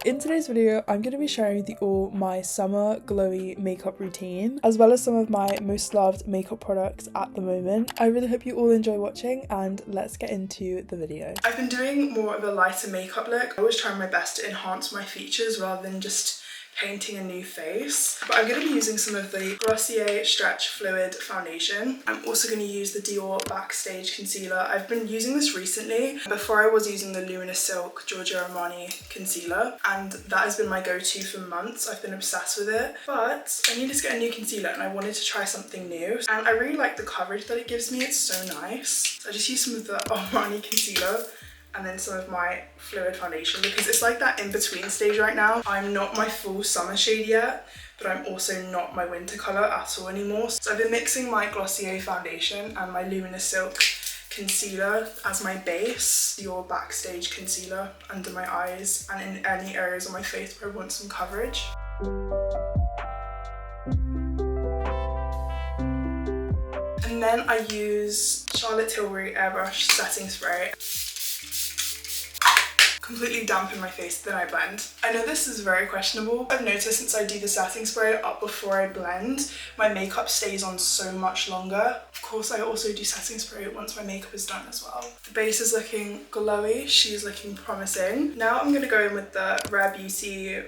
In today's video, I'm going to be sharing with you all my summer glowy makeup routine, as well as some of my most loved makeup products at the moment. I really hope you all enjoy watching, and let's get into the video. I've been doing more of a lighter makeup look. I always try my best to enhance my features rather than just painting a new face. But I'm going to be using some of the Glossier Stretch Fluid Foundation. I'm also going to use the DIOR Backstage Concealer. I've been using this recently. Before I was using the Luminous Silk Giorgio Armani concealer, and that has been my go-to for months. I've been obsessed with it. But I needed to get a new concealer and I wanted to try something new. And I really like the coverage that it gives me. It's so nice. So I just used some of the Armani concealer and then some of my fluid foundation, because it's like that in-between stage right now. I'm not my full summer shade yet, but I'm also not my winter colour at all anymore. So I've been mixing my Glossier foundation and my Luminous Silk concealer as my base, your Backstage concealer under my eyes and in any areas on my face where I want some coverage. And then I use Charlotte Tilbury Airbrush Setting Spray. Completely dampen my face, then I blend. I know this is very questionable. I've noticed since I do the setting spray up before I blend, my makeup stays on so much longer. Of course, I also do setting spray once my makeup is done as well. The base is looking glowy, she's looking promising. Now I'm gonna go in with the Rare Beauty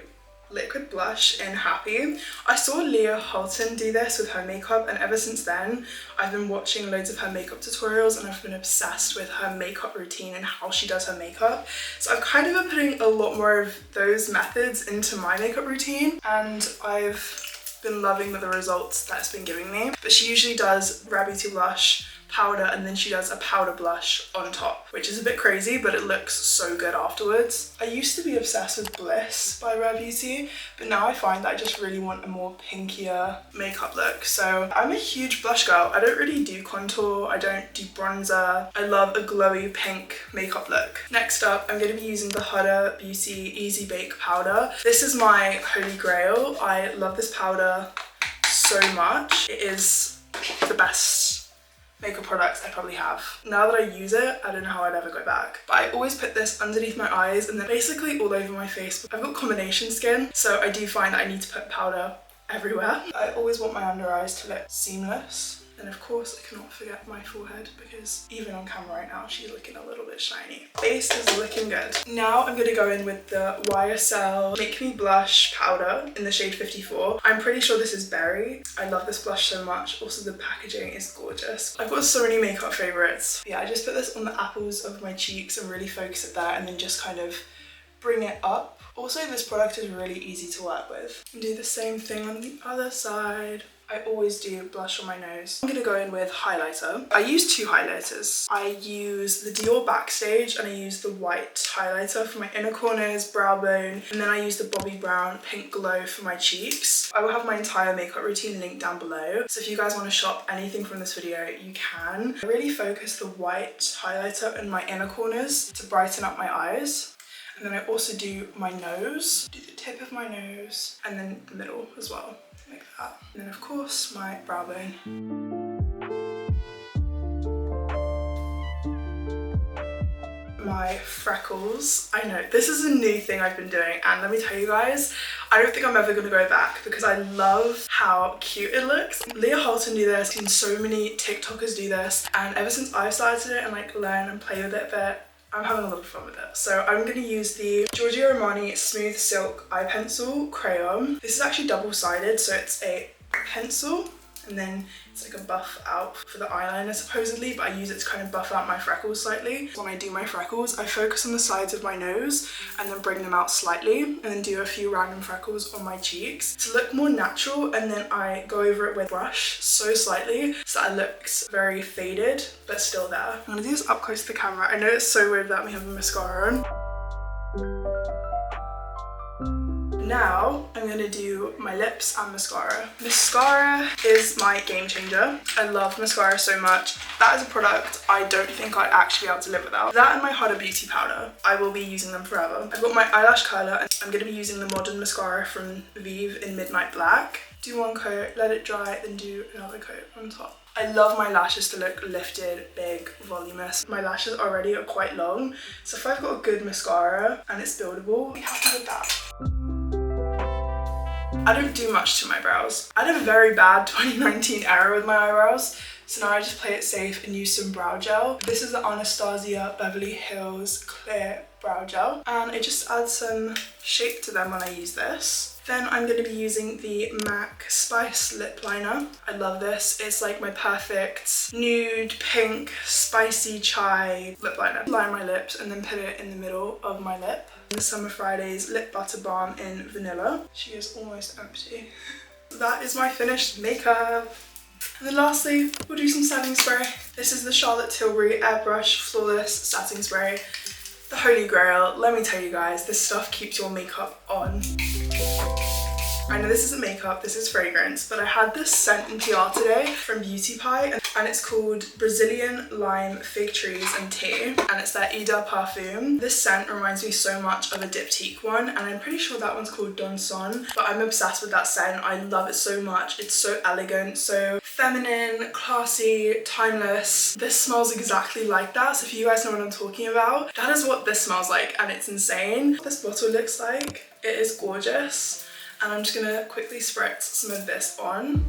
liquid blush in Happy. I saw Leah Halton do this with her makeup, and ever since then I've been watching loads of her makeup tutorials and I've been obsessed with her makeup routine and how she does her makeup. So I've kind of been putting a lot more of those methods into my makeup routine, and I've been loving the results that it's been giving me. But she usually does Rare Beauty blush, powder, and then she does a powder blush on top, which is a bit crazy, but it looks so good afterwards. I used to be obsessed with Bliss by Rare Beauty, but now I find that I just really want a more pinkier makeup look. So I'm a huge blush girl. I don't really do contour, I don't do bronzer. I love a glowy pink makeup look. Next up, I'm going to be using the Huda Beauty Easy Bake Powder. This is my holy grail. I love this powder so much. It is the best makeup products I probably have. Now that I use it, I don't know how I'd ever go back. But I always put this underneath my eyes and then basically all over my face. I've got combination skin, so I do find that I need to put powder everywhere. I always want my under eyes to look seamless. And of course, I cannot forget my forehead, because even on camera right now, she's looking a little bit shiny. Base is looking good. Now I'm gonna go in with the YSL Make Me Blush powder in the shade 54. I'm pretty sure this is Berry. I love this blush so much. Also, the packaging is gorgeous. I've got so many makeup favorites. Yeah, I just put this on the apples of my cheeks and really focus it there, and then just kind of bring it up. Also, this product is really easy to work with. And do the same thing on the other side. I always do blush on my nose. I'm gonna go in with highlighter. I use two highlighters. I use the DIOR Backstage and I use the white highlighter for my inner corners, brow bone, and then I use the Bobbi Brown Pink Glow for my cheeks. I will have my entire makeup routine linked down below, so if you guys want to shop anything from this video, you can. I really focus the white highlighter in my inner corners to brighten up my eyes. And then I also do my nose, do the tip of my nose, and then the middle as well. Like that. And then of course my brow bone. My freckles. I know, this is a new thing I've been doing, and let me tell you guys, I don't think I'm ever gonna go back because I love how cute it looks. Leah Halton do this, I've seen so many TikTokers do this, and ever since I've started it and like learn and play with it a bit, I'm having a lot of fun with it. So I'm going to use the Giorgio Armani Smooth Silk Eye Pencil Crayon. This is actually double-sided, so it's a pencil and then it's like a buff out for the eyeliner supposedly, but I use it to kind of buff out my freckles slightly. When I do my freckles, I focus on the sides of my nose and then bring them out slightly, and then do a few random freckles on my cheeks to look more natural, and then I go over it with a brush so slightly so that it looks very faded but still there. I'm gonna do this up close to the camera. I know it's so weird that we have a mascara on. Now I'm gonna do my lips and mascara. Mascara is my game changer. I love mascara so much. That is a product I don't think I'd actually be able to live without. That and my Huda Beauty powder. I will be using them forever. I've got my eyelash curler and I'm gonna be using the Modern Mascara from VIEVE in Midnight Black. Do one coat, let it dry, then do another coat on top. I love my lashes to look lifted, big, voluminous. My lashes already are quite long, so if I've got a good mascara and it's buildable, I'm happy with that. I don't do much to my brows. I had a very bad 2019 error with my eyebrows, so now I just play it safe and use some brow gel. This is the Anastasia Beverly Hills Clear Brow Gel, and it just adds some shape to them when I use this. Then I'm going to be using the MAC Spice Lip Liner. I love this. It's like my perfect nude, pink, spicy chai lip liner. Line my lips and then put it in the middle of my lip. The Summer Fridays Lip Butter Balm in Vanilla. She is almost empty. That is my finished makeup. And then lastly, we'll do some setting spray. This is the Charlotte Tilbury Airbrush Flawless Setting Spray. The holy grail. Let me tell you guys, this stuff keeps your makeup on. I know this isn't makeup, this is fragrance, but I had this scent in TR today from Beauty Pie, and it's called Brazilian Lime Fig Trees and Tea, and it's their Huda Perfume. This scent reminds me so much of a diptyque one, and I'm pretty sure that one's called Don Son, but I'm obsessed with that scent. I love it so much. It's so elegant, so feminine, classy, timeless. This smells exactly like that, so if you guys know what I'm talking about, that is what this smells like, and it's insane. This bottle looks like, it is gorgeous. And I'm just gonna quickly spritz some of this on.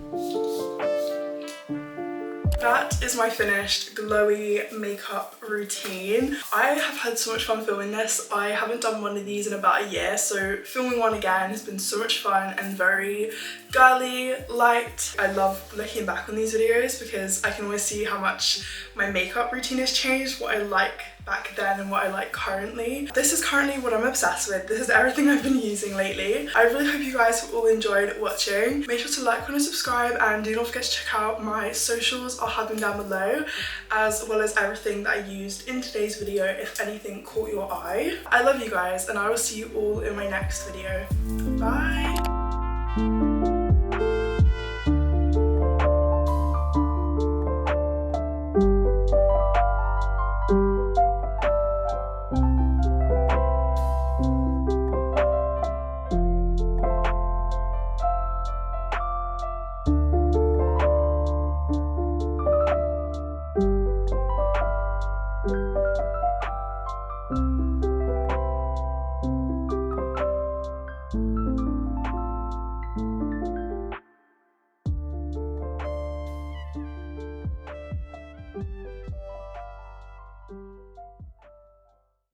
That is my finished glowy makeup routine. I have had so much fun filming this. I haven't done one of these in about a year, so filming one again has been so much fun and very girly, light. I love looking back on these videos because I can always see how much my makeup routine has changed, what I like back then and what I like currently. This is currently what I'm obsessed with. This is everything I've been using lately. I really hope you guys have all enjoyed watching. Make sure to like, comment and subscribe, and do not forget to check out my socials. I'll have them down below, as well as everything that I used in today's video if anything caught your eye. I love you guys, and I will see you all in my next video. Bye!